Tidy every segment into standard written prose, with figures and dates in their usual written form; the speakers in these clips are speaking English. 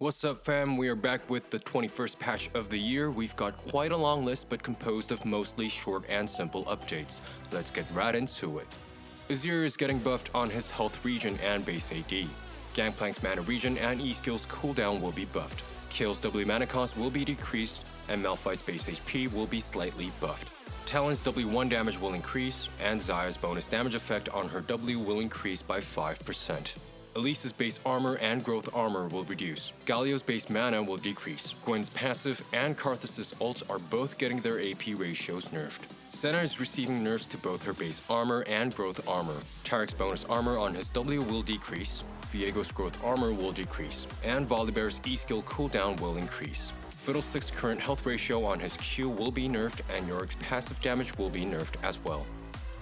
What's up fam, we are back with the 21st patch of the year. We've got quite a long list but composed of mostly short and simple updates. Let's get right into it. Azir is getting buffed on his health regen and base AD. Gangplank's mana regen and E-skills cooldown will be buffed. Kill's W mana cost will be decreased, and Malphite's base HP will be slightly buffed. Talon's W1 damage will increase, and Xayah's bonus damage effect on her W will increase by 5%. Elise's base armor and growth armor will reduce. Galio's base mana will decrease. Gwen's passive and Karthus' ult are both getting their AP ratios nerfed. Senna is receiving nerfs to both her base armor and growth armor. Tariq's bonus armor on his W will decrease. Viego's growth armor will decrease. And Volibear's E-skill cooldown will increase. Fiddlestick's current health ratio on his Q will be nerfed, and Yorick's passive damage will be nerfed as well.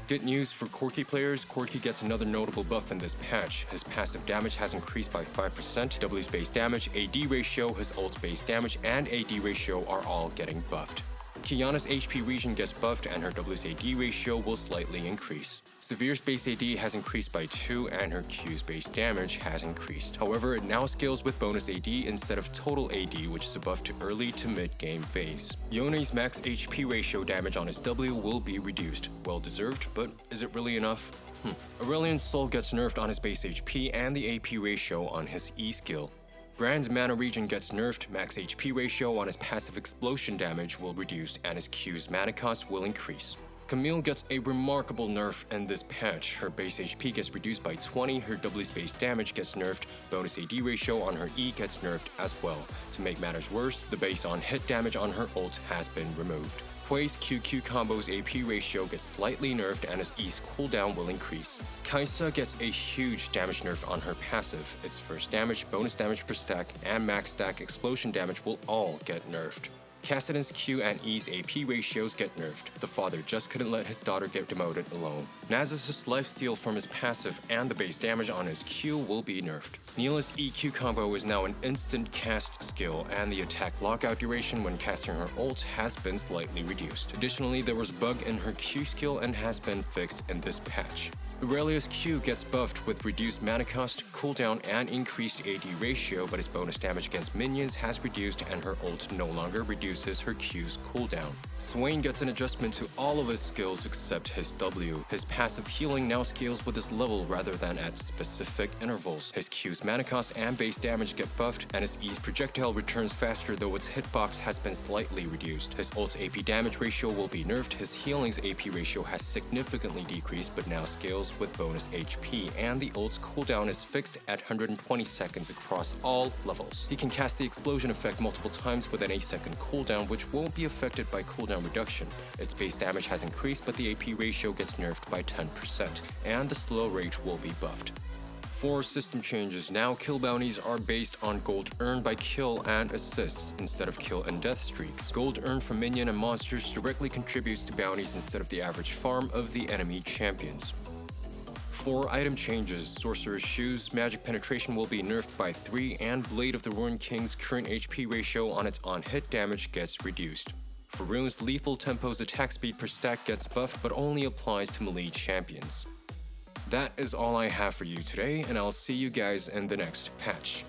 Good news for Corki players, Corki gets another notable buff in this patch. His passive damage has increased by 5%, W's base damage, AD ratio, his ult's base damage, and AD ratio are all getting buffed. Qiyana's HP regen gets buffed and her W's AD ratio will slightly increase. Severe's base AD has increased by 2 and her Q's base damage has increased. However, it now scales with bonus AD instead of total AD, which is a buff to early to mid game phase. Yone's max HP ratio damage on his W will be reduced. Well deserved, but is it really enough? Aurelian's soul gets nerfed on his base HP and the AP ratio on his E skill. Brand's mana regen gets nerfed, max HP ratio on his passive explosion damage will reduce, and his Q's mana cost will increase. Camille gets a remarkable nerf in this patch. Her base HP gets reduced by 20, her W's base damage gets nerfed, bonus AD ratio on her E gets nerfed as well. To make matters worse, the base on hit damage on her ult has been removed. Hui's QQ combo's AP ratio gets slightly nerfed and his E's cooldown will increase. Kai'Sa gets a huge damage nerf on her passive. Its first damage, bonus damage per stack, and max stack explosion damage will all get nerfed. Kassadin's Q and E's AP ratios get nerfed. The father just couldn't let his daughter get demoted alone. Nasus' lifesteal from his passive and the base damage on his Q will be nerfed. Neela's EQ combo is now an instant cast skill, and the attack lockout duration when casting her ult has been slightly reduced. Additionally, there was a bug in her Q skill and has been fixed in this patch. Irelia's Q gets buffed with reduced mana cost, cooldown, and increased AD ratio, but his bonus damage against minions has reduced and her ult no longer reduces her Q's cooldown. Swain gets an adjustment to all of his skills except his W. His passive healing now scales with his level rather than at specific intervals. His Q's mana cost and base damage get buffed, and his E's projectile returns faster though its hitbox has been slightly reduced. His ult's AP damage ratio will be nerfed, his healing's AP ratio has significantly decreased but now scales with bonus HP, and the ult's cooldown is fixed at 120 seconds across all levels. He can cast the explosion effect multiple times with an 8-second cooldown, which won't be affected by cooldown reduction. Its base damage has increased, but the AP ratio gets nerfed by 10%, and the slow rage will be buffed. 4 system changes. Now kill bounties are based on gold earned by kill and assists instead of kill and death streaks. Gold earned from minion and monsters directly contributes to bounties instead of the average farm of the enemy champions. 4 item changes. Sorcerer's Shoes magic penetration will be nerfed by 3, and Blade of the Ruined King's current HP ratio on its on-hit damage gets reduced. For Rune's lethal tempo's attack speed per stack gets buffed but only applies to melee champions. That is all I have for you today, and I'll see you guys in the next patch.